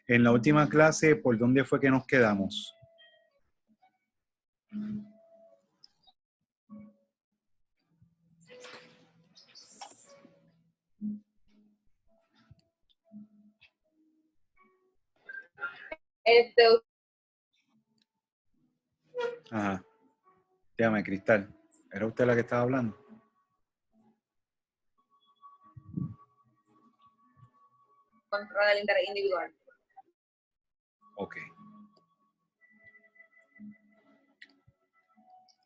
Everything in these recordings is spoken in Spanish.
En la última clase, ¿por dónde fue que nos quedamos? Ajá. Dígame, Cristal. ¿Era usted la que estaba hablando? Control del interés individual. Ok.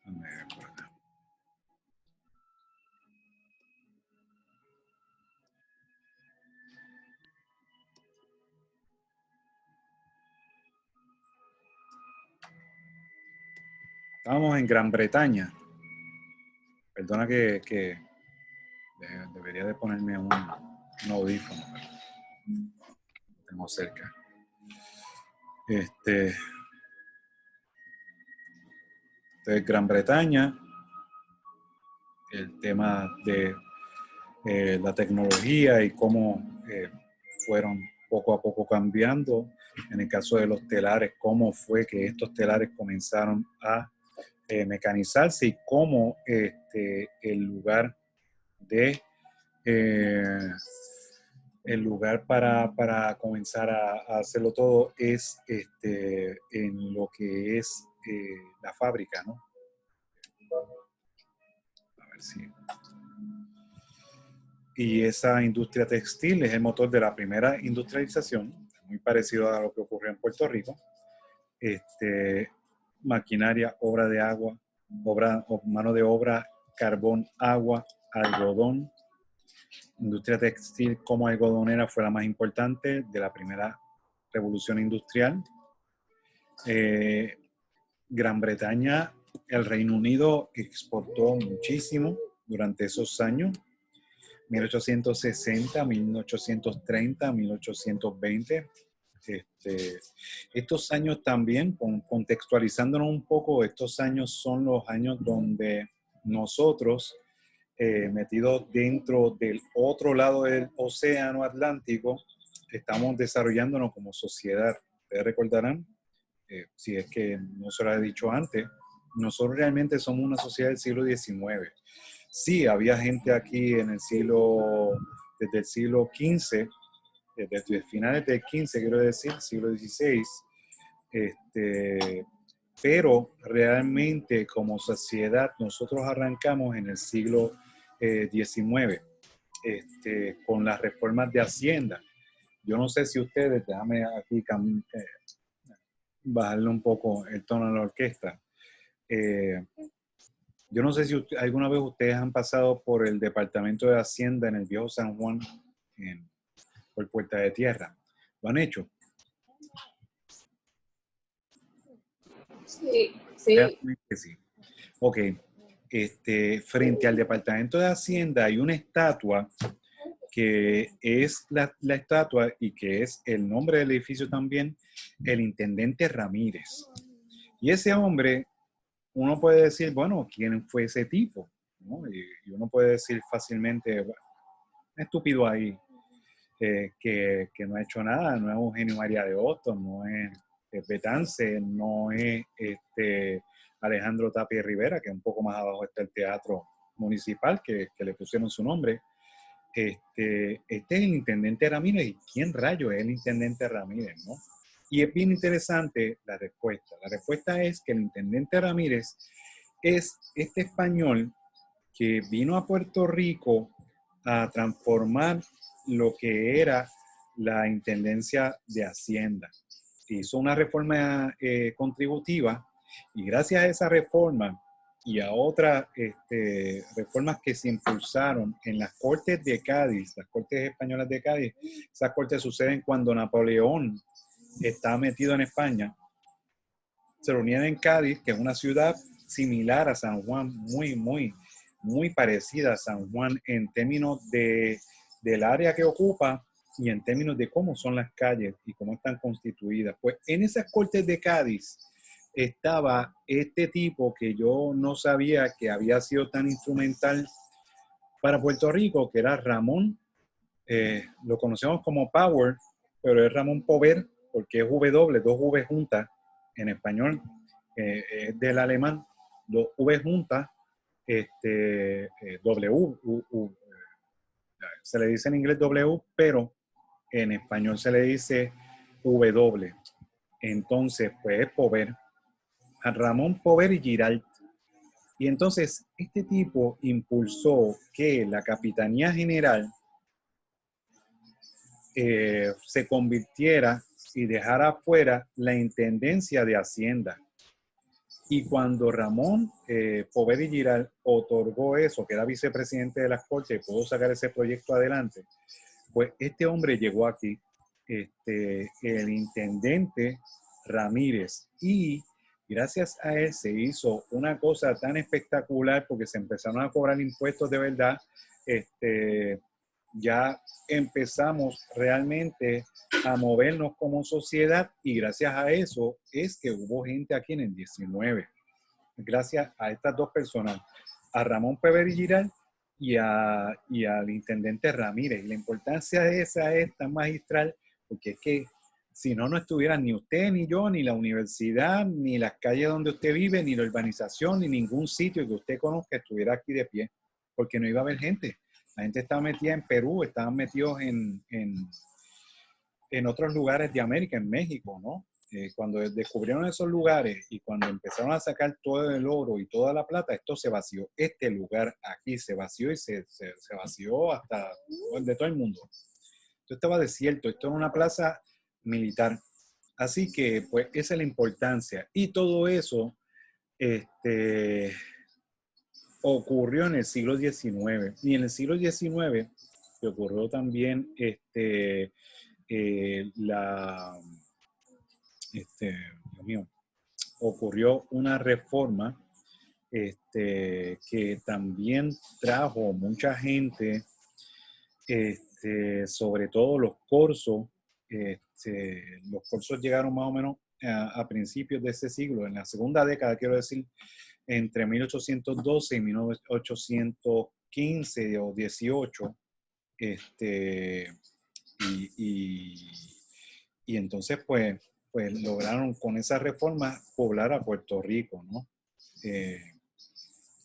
Déjame ver por acá. Estábamos en Gran Bretaña. Perdona que debería de ponerme un audífono, pero lo tengo cerca. Entonces, Gran Bretaña, el tema de la tecnología y cómo fueron poco a poco cambiando. En el caso de los telares, cómo fue que estos telares comenzaron a mecanizarse y cómo el lugar de el lugar para comenzar a hacerlo todo es en lo que es la fábrica, ¿no? A ver si... Y esa industria textil es el motor de la primera industrialización, muy parecido a lo que ocurrió en Puerto Rico. Maquinaria, obra de agua, mano de obra, carbón, agua, algodón. Industria textil como algodonera fue la más importante de la primera revolución industrial. Gran Bretaña, el Reino Unido exportó muchísimo durante esos años. 1860, 1830, 1820. Estos años también, contextualizándonos un poco, estos años son los años donde nosotros, metidos dentro del otro lado del océano Atlántico, estamos desarrollándonos como sociedad. Ustedes recordarán, si es que no se lo he dicho antes, nosotros realmente somos una sociedad del siglo XIX. Sí, había gente aquí en el desde el siglo XV, desde finales del XV, quiero decir, siglo XVI, pero realmente como sociedad nosotros arrancamos en el siglo XIX, con las reformas de Hacienda. Yo no sé si ustedes, déjame aquí bajarle un poco el tono a la orquesta. Yo no sé si alguna vez ustedes han pasado por el Departamento de Hacienda en el Viejo San Juan, por Puerta de Tierra. ¿Lo han hecho? Sí, sí. Realmente sí. Ok. Frente al Departamento de Hacienda hay una estatua que es la estatua y que es el nombre del edificio también, el Intendente Ramírez. Y ese hombre, uno puede decir, bueno, ¿quién fue ese tipo? ¿No? Y uno puede decir fácilmente, bueno, un estúpido ahí, que no ha hecho nada, no es Eugenio María de Hostos, no es Betance, no es Alejandro Tapia Rivera, que un poco más abajo está el Teatro Municipal, que le pusieron su nombre. Este es el Intendente Ramírez. ¿Y quién rayo es el Intendente Ramírez, no? Y es bien interesante la respuesta. La respuesta es que el Intendente Ramírez es este español que vino a Puerto Rico a transformar lo que era la Intendencia de Hacienda. Hizo una reforma contributiva y gracias a esa reforma y a otras reformas que se impulsaron en las Cortes de Cádiz, las Cortes Españolas de Cádiz, esas cortes suceden cuando Napoleón está metido en España, se reunían en Cádiz, que es una ciudad similar a San Juan, muy parecida a San Juan en términos del área que ocupa y en términos de cómo son las calles y cómo están constituidas. Pues en esas Cortes de Cádiz estaba este tipo que yo no sabía que había sido tan instrumental para Puerto Rico, que era Ramón, lo conocemos como Power, pero es Ramón Pover, porque es W, dos V juntas en español, es del alemán, dos V juntas, W, se le dice en inglés W, pero en español se le dice W. Entonces, pues es Pover, Ramón Pover y Giralt. Y entonces, este tipo impulsó que la Capitanía General se convirtiera y dejara fuera la Intendencia de Hacienda. Y cuando Ramón Pover y Giralt otorgó eso, que era vicepresidente de las Cortes y pudo sacar ese proyecto adelante, pues este hombre llegó aquí, el intendente Ramírez, y gracias a él se hizo una cosa tan espectacular porque se empezaron a cobrar impuestos de verdad. Ya empezamos realmente a movernos como sociedad y gracias a eso es que hubo gente aquí en el 19. Gracias a estas dos personas, a Ramón Pever y Giral y al intendente Ramírez. La importancia de esa es tan magistral porque es que si no, no estuvieran ni usted, ni yo, ni la universidad, ni las calles donde usted vive, ni la urbanización, ni ningún sitio que usted conozca estuviera aquí de pie, porque no iba a haber gente. La gente estaba metida en Perú, estaban metidos en otros lugares de América, en México, ¿no? Cuando descubrieron esos lugares y cuando empezaron a sacar todo el oro y toda la plata, esto se vació. Este lugar aquí se vació y se vació hasta de todo el mundo. Esto estaba desierto, esto era una plaza militar. Así que, pues, esa es la importancia. Y todo eso ocurrió en el siglo XIX. Y en el siglo XIX se ocurrió también Dios mío, ocurrió una reforma que también trajo mucha gente, sobre todo los corsos. Los corsos llegaron más o menos a principios de ese siglo, en la segunda década, quiero decir, entre 1812 y 1815 o 18. Y entonces, pues lograron con esa reforma poblar a Puerto Rico, ¿no?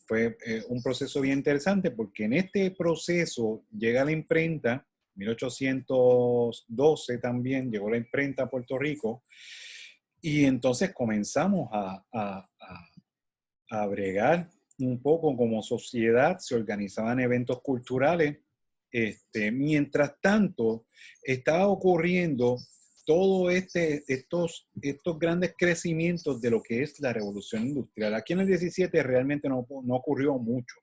Fue un proceso bien interesante porque en este proceso llega la imprenta, 1812 también llegó la imprenta a Puerto Rico, y entonces comenzamos a bregar un poco como sociedad, se organizaban eventos culturales. Mientras tanto, estaba ocurriendo todo estos grandes crecimientos de lo que es la revolución industrial. Aquí en el 17 realmente no ocurrió mucho.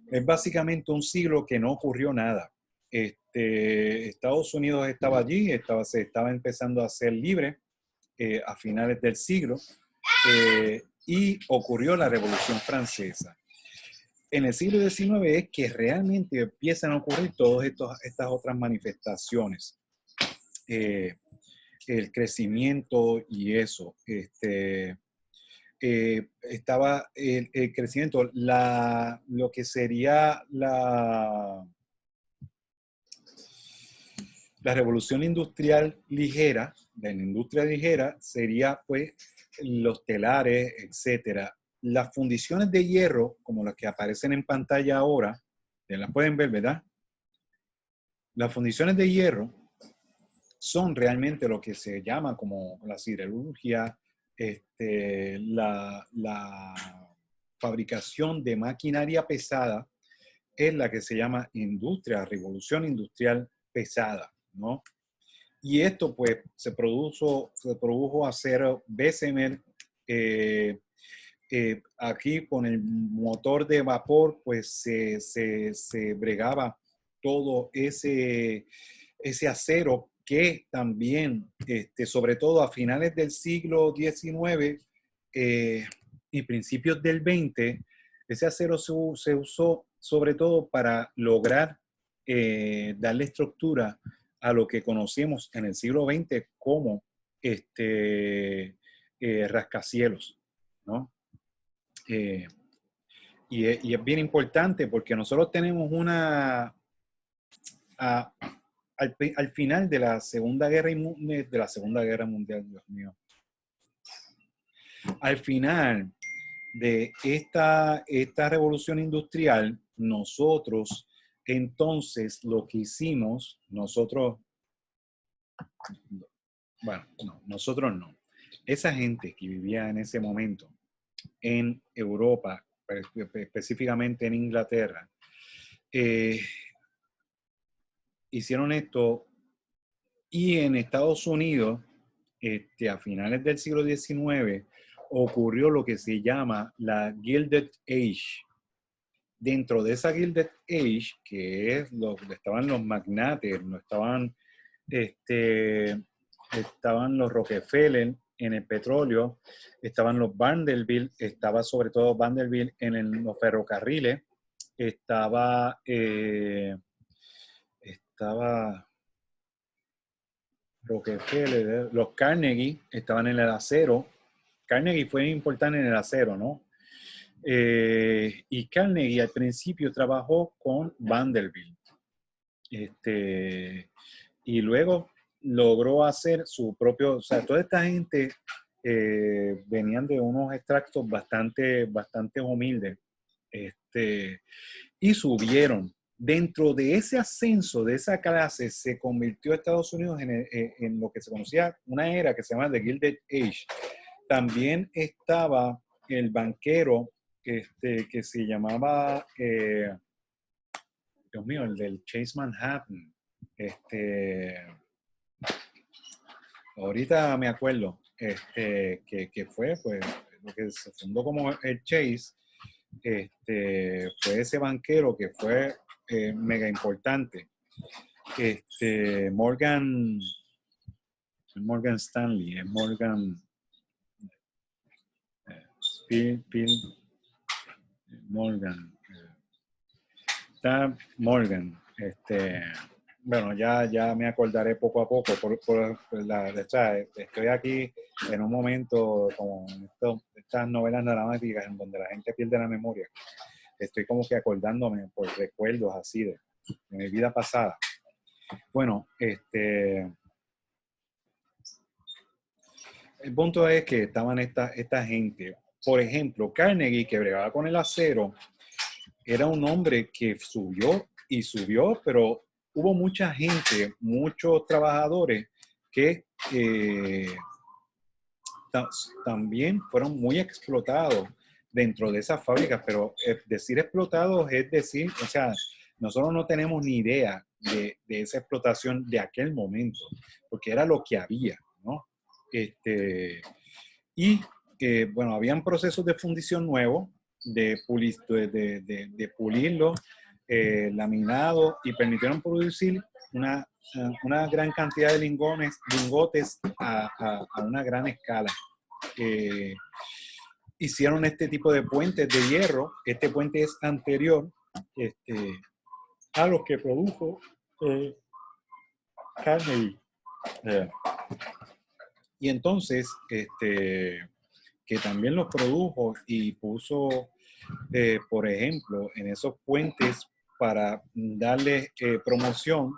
Es básicamente un siglo que no ocurrió nada. Estados Unidos estaba allí, se estaba empezando a ser libre a finales del siglo y ocurrió la Revolución Francesa. En el siglo XIX es que realmente empiezan a ocurrir todas estas otras manifestaciones. El crecimiento y eso. Estaba el crecimiento, lo que sería la revolución industrial ligera, la industria ligera sería pues los telares, etcétera. Las fundiciones de hierro, como las que aparecen en pantalla ahora, las pueden ver, ¿verdad? Las fundiciones de hierro son realmente lo que se llama como la siderurgia, la fabricación de maquinaria pesada, es la que se llama revolución industrial pesada, ¿no? Y esto pues se produjo acero Bessemer. Aquí con el motor de vapor pues se bregaba todo ese acero que también, sobre todo a finales del siglo XIX y principios del XX, ese acero se usó sobre todo para lograr darle estructura a lo que conocemos en el siglo XX como rascacielos, ¿no? Y es bien importante porque nosotros tenemos al final de la Segunda Guerra Mundial, Dios mío. Al final de esta revolución industrial, nosotros entonces lo que hicimos, nosotros no. Esa gente que vivía en ese momento en Europa, específicamente en Inglaterra, hicieron esto, y en Estados Unidos, a finales del siglo XIX, ocurrió lo que se llama la Gilded Age. Dentro de esa Gilded Age, que es donde estaban los magnates, no estaban, estaban los Rockefeller en el petróleo, estaban los Vanderbilt, estaba sobre todo Vanderbilt en los ferrocarriles, estaba Rockefeller, los Carnegie estaban en el acero. Carnegie fue importante en el acero, ¿no? Y Carnegie al principio trabajó con Vanderbilt. Y luego logró hacer su propio, o sea, toda esta gente venían de unos extractos bastante humildes, y subieron. Dentro de ese ascenso, de esa clase, se convirtió Estados Unidos en lo que se conocía una era que se llama The Gilded Age. También estaba el banquero que se llamaba, Dios mío, el del Chase Manhattan. Ahorita me acuerdo que fue pues, lo que se fundó como el Chase. Fue ese banquero que fue mega importante. Morgan Stanley, es Morgan Morgan. Está Morgan. Bueno, ya me acordaré poco a poco. Estoy aquí en un momento como estas novelas dramáticas en donde la gente pierde la memoria. Estoy como que acordándome por recuerdos así de mi vida pasada. Bueno, el punto es que estaban esta gente. Por ejemplo, Carnegie, que bregaba con el acero, era un hombre que subió, pero hubo mucha gente, muchos trabajadores que también fueron muy explotados dentro de esas fábricas, pero decir explotados es decir, o sea, nosotros no tenemos ni idea de esa explotación de aquel momento, porque era lo que había, ¿no? Bueno, habían procesos de fundición nuevos, de pulirlo, laminado, y permitieron producir una gran cantidad de lingotes a una gran escala. Hicieron este tipo de puentes de hierro. Este puente es anterior a los que produjo Carnegie. Y entonces, que también los produjo y puso, por ejemplo, en esos puentes para darle promoción,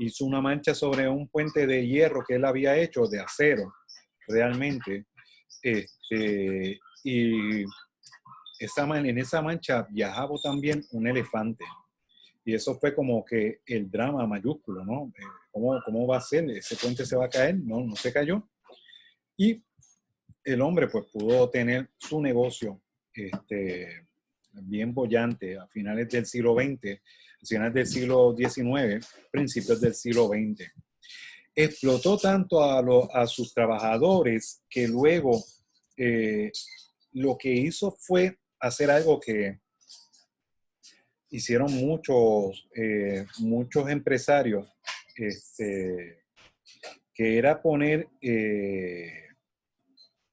hizo una mancha sobre un puente de hierro que él había hecho de acero, realmente. Y en esa mancha viajaba también un elefante. Y eso fue como que el drama mayúsculo, ¿no? ¿Cómo va a ser? ¿Ese puente se va a caer? No se cayó. Y el hombre pues pudo tener su negocio bien bollante a finales del siglo XX, a finales del siglo XIX, principios del siglo XX. Explotó tanto a sus trabajadores que luego lo que hizo fue hacer algo que hicieron muchos empresarios, que era poner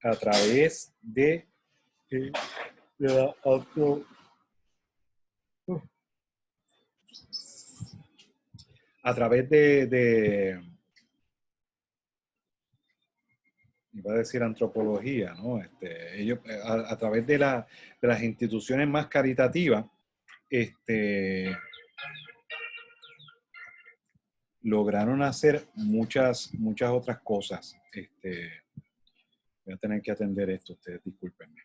a través de la a través de iba a decir antropología, ¿no? Ellos a través de las instituciones más caritativas, lograron hacer muchas otras cosas. Voy a tener que atender esto, ustedes discúlpenme.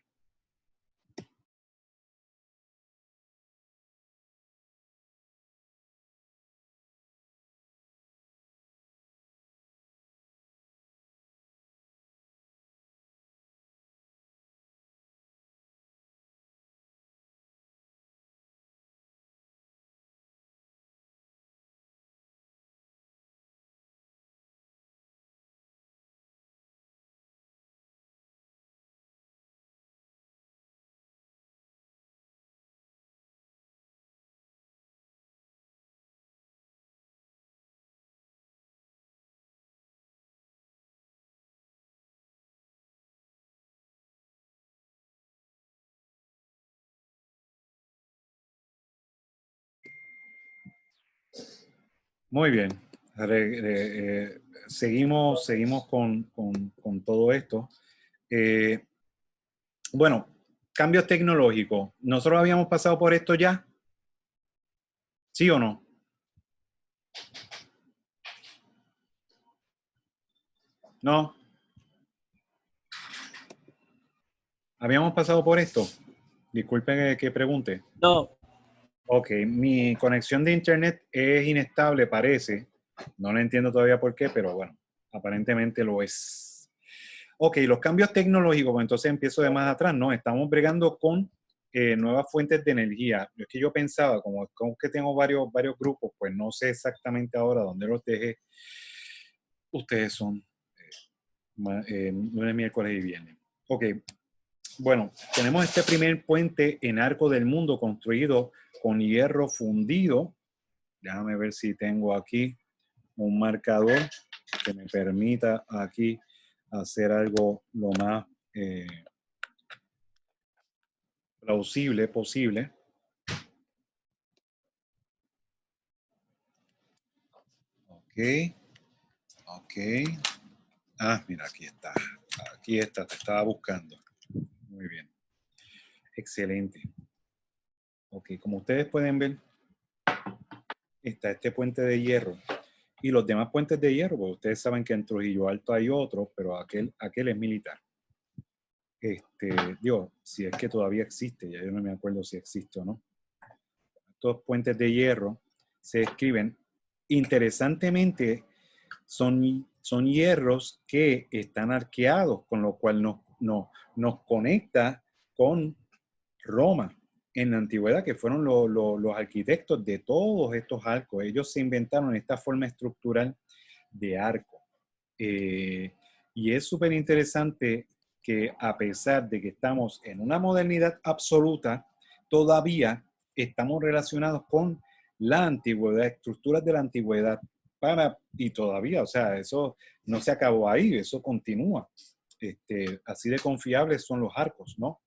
Muy bien. Seguimos con todo esto. Bueno, cambios tecnológicos. ¿Nosotros habíamos pasado por esto ya? ¿Sí o no? ¿No? ¿Habíamos pasado por esto? Disculpen que pregunte. No, Ok, mi conexión de internet es inestable, parece. No lo entiendo todavía por qué, pero bueno, aparentemente lo es. Ok, los cambios tecnológicos, pues entonces empiezo de más atrás, ¿no? Estamos bregando con nuevas fuentes de energía. Es que yo pensaba, como que tengo varios grupos, pues no sé exactamente ahora dónde los dejé. Ustedes son lunes, miércoles y viernes. Ok, bueno, tenemos este primer puente en Arco del Mundo construido con hierro fundido. Déjame ver si tengo aquí un marcador que me permita aquí hacer algo lo más plausible posible. Ok, ok. Ah, mira, aquí está. Aquí está, te estaba buscando. Muy bien. Excelente. Ok, como ustedes pueden ver, está este puente de hierro y los demás puentes de hierro, porque ustedes saben que en Trujillo Alto hay otro, pero aquel es militar. Digo, si es que todavía existe, ya yo no me acuerdo si existe o no. Estos puentes de hierro se escriben. Interesantemente, son hierros que están arqueados, con lo cual nos conecta con Roma en la antigüedad, que fueron los arquitectos de todos estos arcos. Ellos se inventaron esta forma estructural de arco. Y es súper interesante que a pesar de que estamos en una modernidad absoluta, todavía estamos relacionados con la antigüedad, estructuras de la antigüedad, y todavía, o sea, eso no se acabó ahí, eso continúa. Así de confiables son los arcos, ¿no?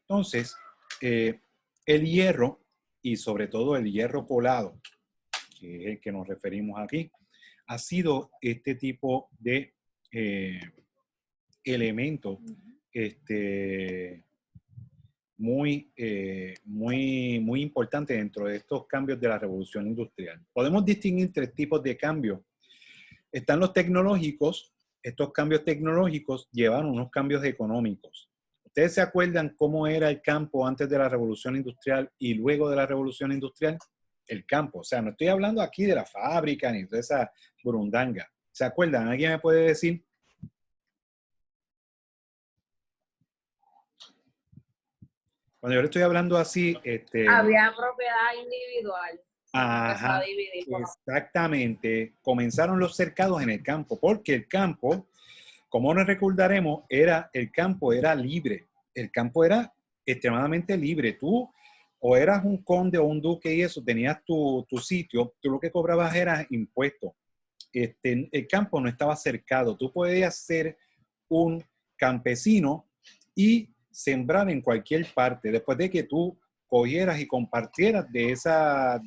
Entonces, el hierro, y sobre todo el hierro colado, que es el que nos referimos aquí, ha sido este tipo de elemento muy importante dentro de estos cambios de la revolución industrial. Podemos distinguir tres tipos de cambios. Están los tecnológicos. Estos cambios tecnológicos llevan unos cambios económicos. ¿Ustedes se acuerdan cómo era el campo antes de la revolución industrial y luego de la revolución industrial? El campo, o sea, no estoy hablando aquí de la fábrica ni de esa burundanga. ¿Se acuerdan? ¿Alguien me puede decir? Cuando yo le estoy hablando así, Había propiedad individual. Empezó a dividir. exactamente. Comenzaron los cercados en el campo, porque el campo, como nos recordaremos, el campo era libre. El campo era extremadamente libre. Tú o eras un conde o un duque y eso, tenías tu sitio, tú lo que cobrabas era impuestos. El campo no estaba cercado. Tú podías ser un campesino y sembrar en cualquier parte, después de que tú cogieras y compartieras de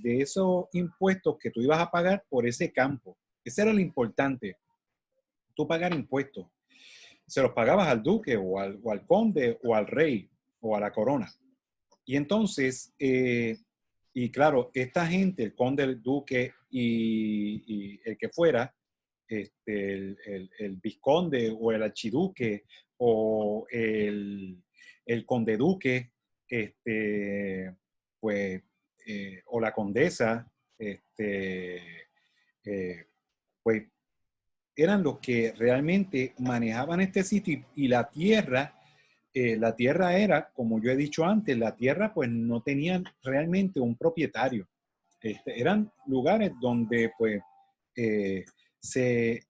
esos impuestos que tú ibas a pagar por ese campo. Ese era lo importante, tú pagar impuestos. Se los pagabas al duque o al conde o al rey o a la corona. Y entonces, Y claro, esta gente, el conde, el duque y el que fuera, el vizconde o el archiduque o el conde duque, pues, o la condesa, eh, pues eran los que realmente manejaban este sitio y la tierra era, como yo he dicho antes, la tierra pues no tenían realmente un propietario. Eran lugares donde pues eh, se,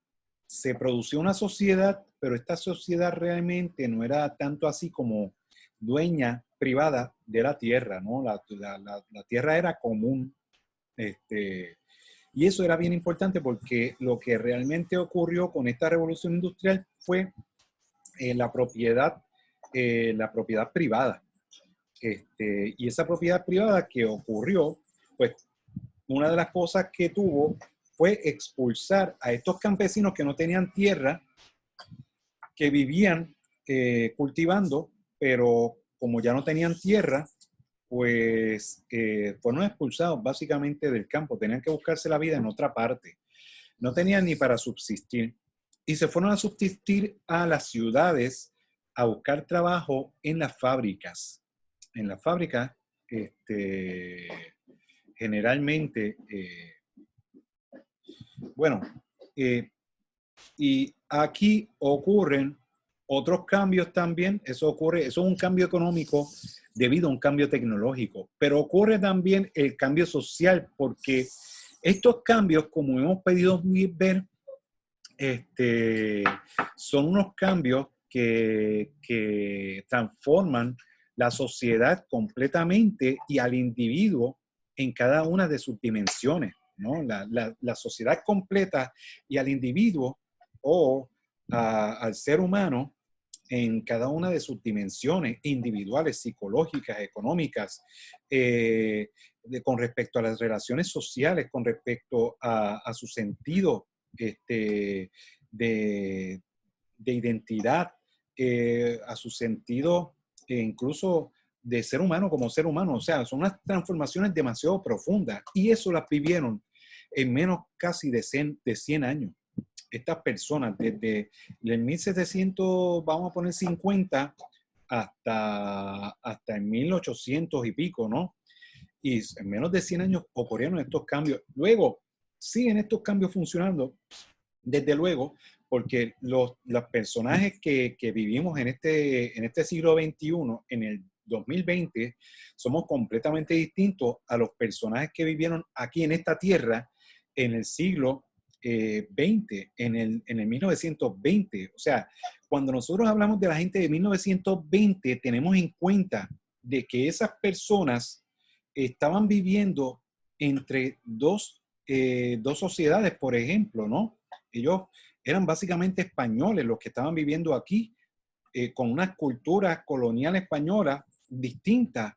se producía una sociedad, pero esta sociedad realmente no era tanto así como dueña privada de la tierra, ¿no? La tierra era común. Este, y eso era bien importante porque lo que realmente ocurrió con esta revolución industrial fue eh, la, propiedad, la propiedad privada. Y esa propiedad privada que ocurrió, pues una de las cosas que tuvo fue expulsar a estos campesinos que no tenían tierra, que vivían cultivando, pero como ya no tenían tierra, pues fueron expulsados básicamente del campo, tenían que buscarse la vida en otra parte, no tenían ni para subsistir y se fueron a subsistir a las ciudades a buscar trabajo en las fábricas. En las fábricas, generalmente, bueno, y aquí ocurren otros cambios también, eso es un cambio económico debido a un cambio tecnológico, pero ocurre también el cambio social, porque estos cambios, como hemos podido ver, son unos cambios que transforman la sociedad completamente y al individuo en cada una de sus dimensiones, ¿no? La sociedad completa y al individuo o al ser humano en cada una de sus dimensiones individuales, psicológicas, económicas, con respecto a las relaciones sociales, con respecto a su sentido de, de identidad, a su sentido incluso de ser humano como ser humano. O sea, son unas transformaciones demasiado profundas y eso las vivieron en menos casi de 100 años. Estas personas, desde el 1700, vamos a poner 50, hasta en 1800 y pico, ¿no? Y en menos de 100 años ocurrieron estos cambios. Luego, siguen estos cambios funcionando, desde luego, porque los personajes que vivimos en este siglo XXI, en el 2020, somos completamente distintos a los personajes que vivieron aquí en esta tierra en el siglo 20, en el 1920. O sea, cuando nosotros hablamos de la gente de 1920, tenemos en cuenta de que esas personas estaban viviendo entre dos sociedades, por ejemplo, ¿no? Ellos eran básicamente españoles los que estaban viviendo aquí, con unas culturas coloniales españolas distintas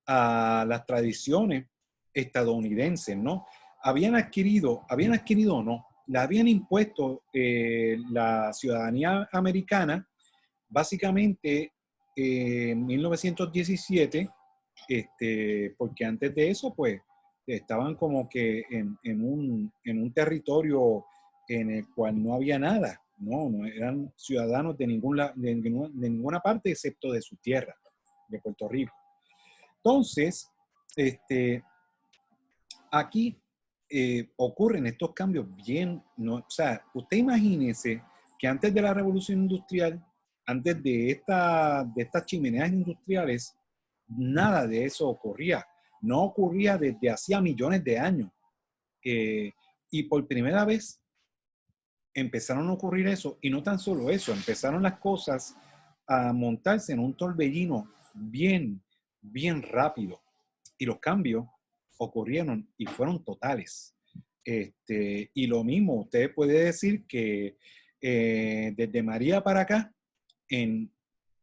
a las tradiciones estadounidenses, ¿no? Habían adquirido o no, le habían impuesto la ciudadanía americana básicamente en 1917, porque antes de eso, pues, estaban como que en un territorio en el cual no había nada, no eran ciudadanos de ninguna parte excepto de su tierra, de Puerto Rico. Entonces, aquí ocurren estos cambios bien, ¿no? O sea, usted imagínese que antes de la revolución industrial, antes de estas chimeneas industriales, nada de eso ocurría. No ocurría desde hacía millones de años. Y por primera vez empezaron a ocurrir eso, y no tan solo eso, empezaron las cosas a montarse en un torbellino bien, bien rápido. Y los cambios ocurrieron y fueron totales. Y lo mismo, usted puede decir que desde María para acá, en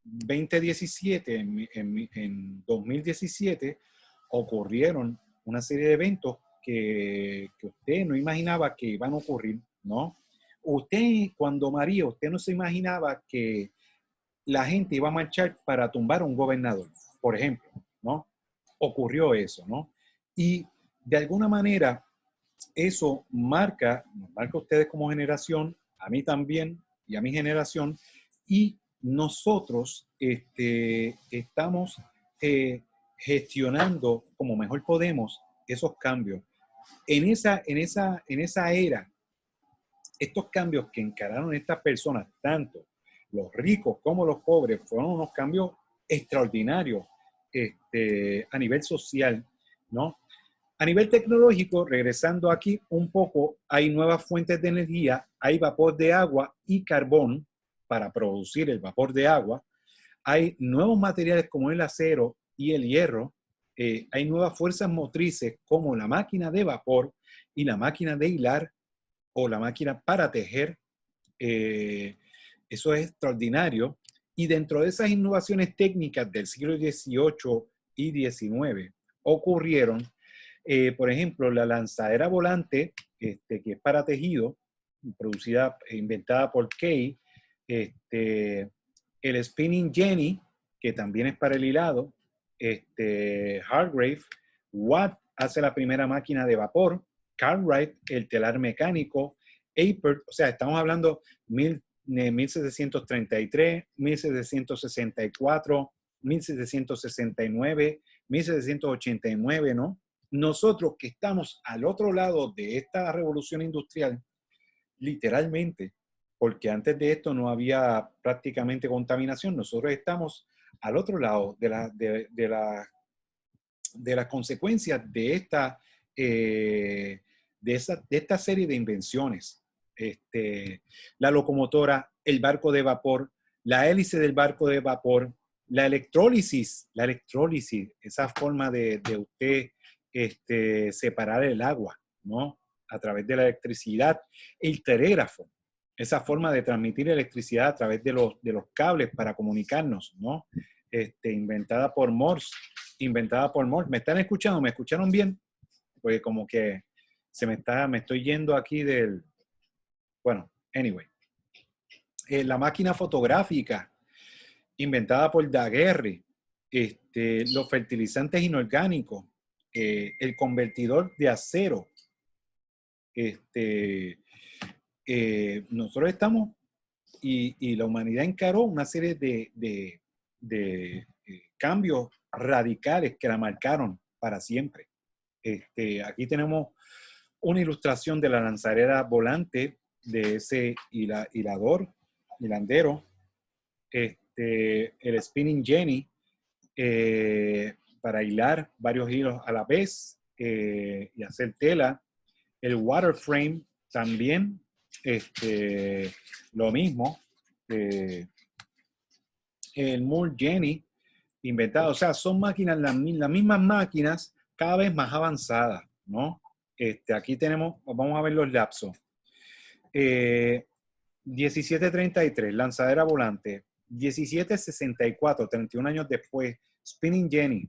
2017, en 2017, ocurrieron una serie de eventos que usted no imaginaba que iban a ocurrir, ¿no? Usted, cuando María, usted no se imaginaba que la gente iba a marchar para tumbar a un gobernador, por ejemplo, ¿no? Ocurrió eso, ¿no? Y de alguna manera eso nos marca a ustedes como generación, a mí también y a mi generación, y nosotros estamos gestionando como mejor podemos esos cambios. En esa era, estos cambios que encararon estas personas, tanto los ricos como los pobres, fueron unos cambios extraordinarios a nivel social, ¿no? A nivel tecnológico, regresando aquí un poco, hay nuevas fuentes de energía, hay vapor de agua y carbón para producir el vapor de agua, hay nuevos materiales como el acero y el hierro, hay nuevas fuerzas motrices como la máquina de vapor y la máquina de hilar o la máquina para tejer. Eso es extraordinario. Y dentro de esas innovaciones técnicas del siglo XVIII y XIX ocurrieron, por ejemplo, la lanzadera volante, que es para tejido, inventada por Kay, el spinning jenny, que también es para el hilado, Hargrave, Watt hace la primera máquina de vapor, Cartwright, el telar mecánico, Apert, o sea, estamos hablando 1733, 1764, 1769, 1789, ¿no? Nosotros que estamos al otro lado de esta revolución industrial, literalmente, porque antes de esto no había prácticamente contaminación, nosotros estamos al otro lado de las consecuencias de esta serie de invenciones. La locomotora, el barco de vapor, la hélice del barco de vapor, la electrólisis, esa forma de usted separar el agua, ¿no? A través de la electricidad, el telégrafo, esa forma de transmitir electricidad a través de los cables para comunicarnos, ¿no? Inventada por Morse. ¿Me están escuchando? ¿Me escucharon bien? Porque como que me estoy yendo aquí bueno, anyway. La máquina fotográfica, inventada por Daguerre, los fertilizantes inorgánicos, el convertidor de acero. Nosotros estamos, y la humanidad encaró una serie de cambios radicales que la marcaron para siempre. Aquí tenemos una ilustración de la lanzadera volante de ese hilandero, el spinning jenny, para hilar varios hilos a la vez y hacer tela, el water frame también, lo mismo, el Moore Jenny, inventado, o sea, son máquinas, las mismas máquinas, cada vez más avanzadas, ¿no? Aquí tenemos, vamos a ver los lapsos. 1733, lanzadera volante. 1764, 31 años después, spinning jenny.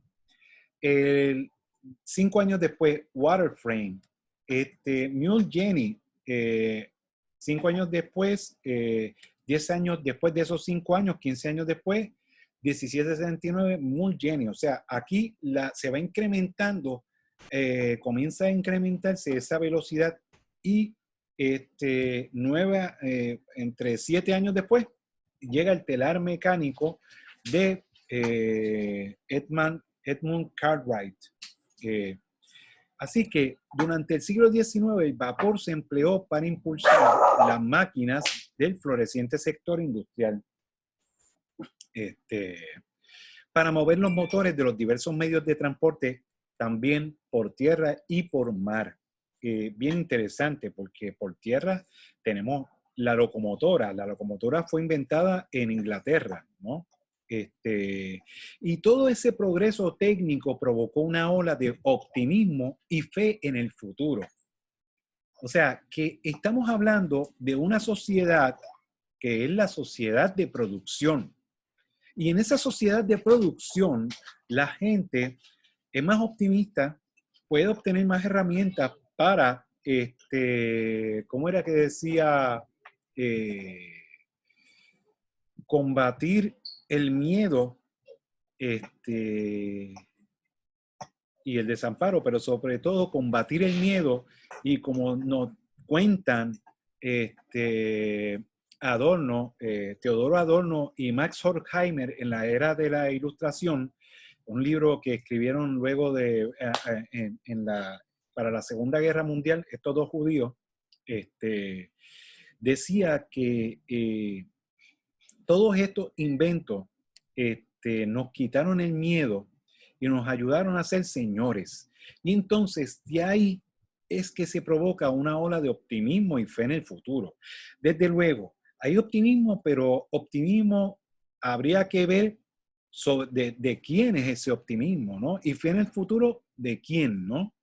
5 años después, waterframe. Mule jenny. 5 años después, 10 años después de esos 5 años, 15 años después, 1769, Mule jenny. O sea, aquí se va incrementando, comienza a incrementarse esa velocidad y entre 7 años después llega el telar mecánico de Edmund Cartwright. Así que durante el siglo XIX el vapor se empleó para impulsar las máquinas del floreciente sector industrial, para mover los motores de los diversos medios de transporte, también por tierra y por mar. Bien interesante, porque por tierra tenemos la locomotora. La locomotora fue inventada en Inglaterra, ¿no? Y todo ese progreso técnico provocó una ola de optimismo y fe en el futuro. O sea, que estamos hablando de una sociedad que es la sociedad de producción. Y en esa sociedad de producción, la gente es más optimista, puede obtener más herramientas para, ¿cómo era que decía? Combatir el miedo, y el desamparo, pero sobre todo combatir el miedo. Y como nos cuentan Teodoro Adorno y Max Horkheimer en la era de la Ilustración, un libro que escribieron luego para la Segunda Guerra Mundial, estos dos judíos, decía que todos estos inventos nos quitaron el miedo y nos ayudaron a ser señores. Y entonces de ahí es que se provoca una ola de optimismo y fe en el futuro. Desde luego, hay optimismo, pero optimismo habría que ver de quién es ese optimismo, ¿no? Y fe en el futuro, ¿de quién, no?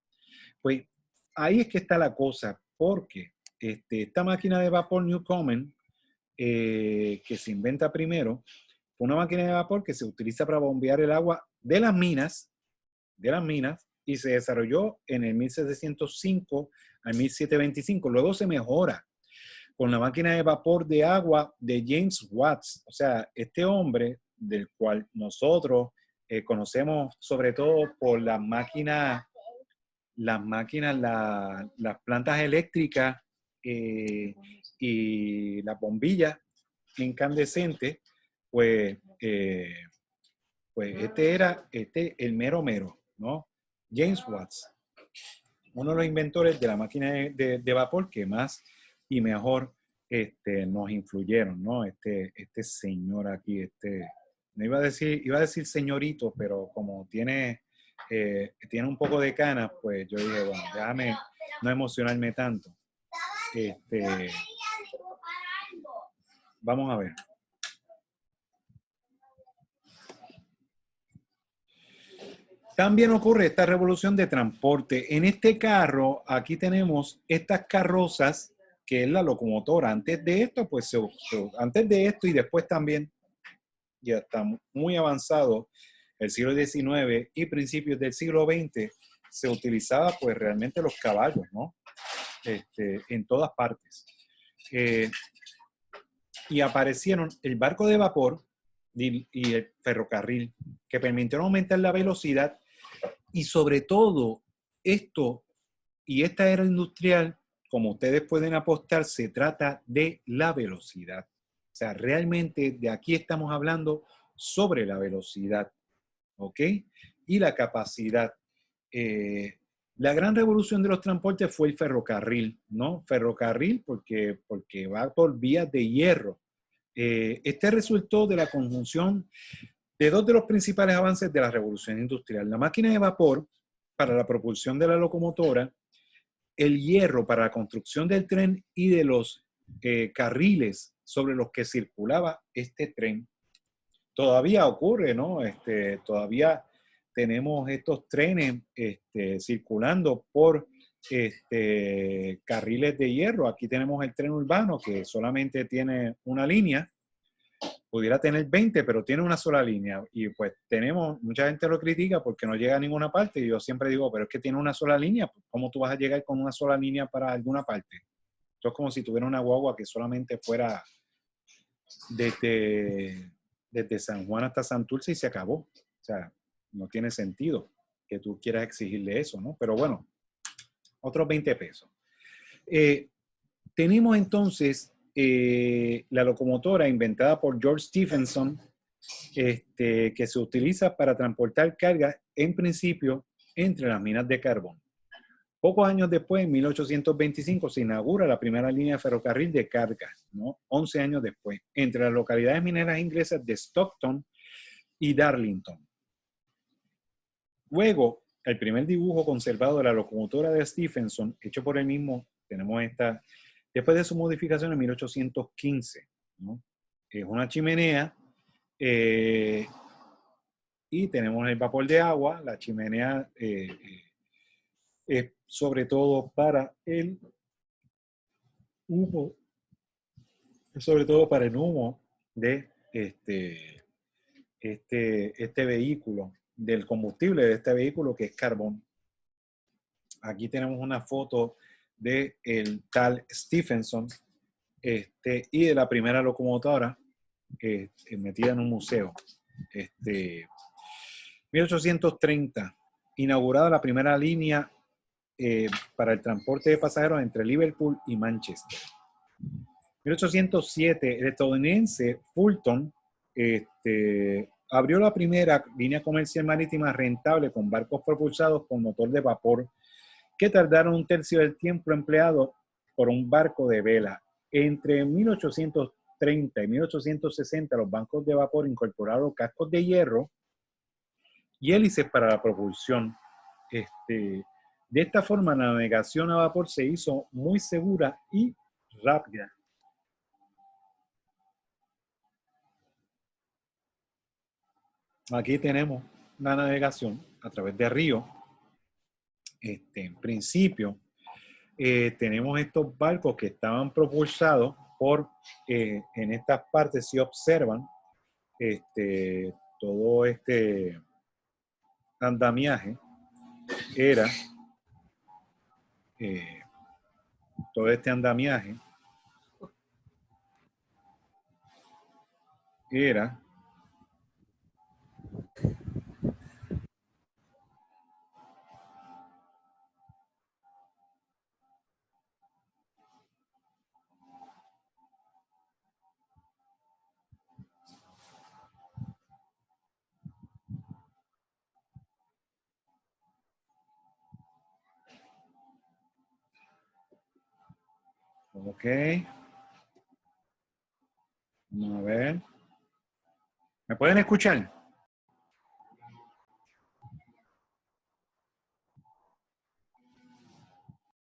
Pues ahí es que está la cosa, porque esta máquina de vapor Newcomen, que se inventa primero, fue una máquina de vapor que se utiliza para bombear el agua de las minas, y se desarrolló en el 1705 al 1725. Luego se mejora con la máquina de vapor de agua de James Watts. O sea, este hombre del cual nosotros conocemos sobre todo por las plantas eléctricas y las bombillas incandescentes, pues el mero mero, ¿no? James Watts, uno de los inventores de la máquina de vapor que más y mejor nos influyeron, ¿no? Este señor aquí, no iba a decir señorito, pero como tiene un poco de canas, pues yo dije, bueno, déjame no emocionarme tanto. Vamos a ver. También ocurre esta revolución de transporte. En este carro, aquí tenemos estas carrozas, que es la locomotora. Antes de esto, pues antes de esto y después también, ya está muy avanzado, el siglo XIX y principios del siglo XX, se utilizaba pues realmente los caballos, ¿no? En todas partes. Y aparecieron el barco de vapor y el ferrocarril, que permitieron aumentar la velocidad. Y sobre todo, esta era industrial, como ustedes pueden apostar, se trata de la velocidad. O sea, realmente de aquí estamos hablando sobre la velocidad, ¿ok? Y la capacidad. La gran revolución de los transportes fue el ferrocarril, ¿no? Ferrocarril porque va por vías de hierro. Este resultó de la conjunción de dos de los principales avances de la revolución industrial: la máquina de vapor para la propulsión de la locomotora, el hierro para la construcción del tren y de los carriles sobre los que circulaba este tren. Todavía ocurre, ¿no? Todavía tenemos estos trenes circulando por carriles de hierro. Aquí tenemos el tren urbano, que solamente tiene una línea. Pudiera tener 20, pero tiene una sola línea. Y pues mucha gente lo critica porque no llega a ninguna parte. Y yo siempre digo, pero es que tiene una sola línea. ¿Cómo tú vas a llegar con una sola línea para alguna parte? Esto es como si tuviera una guagua que solamente fuera desde San Juan hasta Santurce y se acabó. O sea, no tiene sentido que tú quieras exigirle eso, ¿no? Pero bueno, otros 20 pesos. Tenemos entonces la locomotora inventada por George Stephenson, que se utiliza para transportar carga, en principio, entre las minas de carbón. Pocos años después, en 1825, se inaugura la primera línea de ferrocarril de carga, ¿no? 11 años después, entre las localidades mineras inglesas de Stockton y Darlington. Luego, el primer dibujo conservado de la locomotora de Stephenson, hecho por él mismo, tenemos esta, después de su modificación en 1815, ¿no? Es una chimenea y tenemos el vapor de agua. La chimenea es sobre todo para el humo, sobre todo para el humo de este vehículo, del combustible de este vehículo, que es carbón. Aquí tenemos una foto de el tal Stephenson y de la primera locomotora metida en un museo. 1830, inaugurada la primera línea para el transporte de pasajeros entre Liverpool y Manchester. En 1807, el estadounidense Fulton abrió la primera línea comercial marítima rentable con barcos propulsados con motor de vapor que tardaron un tercio del tiempo empleado por un barco de vela. Entre 1830 y 1860, los barcos de vapor incorporaron cascos de hierro y hélices para la propulsión. De esta forma, la navegación a vapor se hizo muy segura y rápida. Aquí tenemos la navegación a través de río. En principio, tenemos estos barcos que estaban propulsados por, en estas partes, si observan, todo este andamiaje era, todo este andamiaje era ok. Vamos a ver. ¿Me pueden escuchar?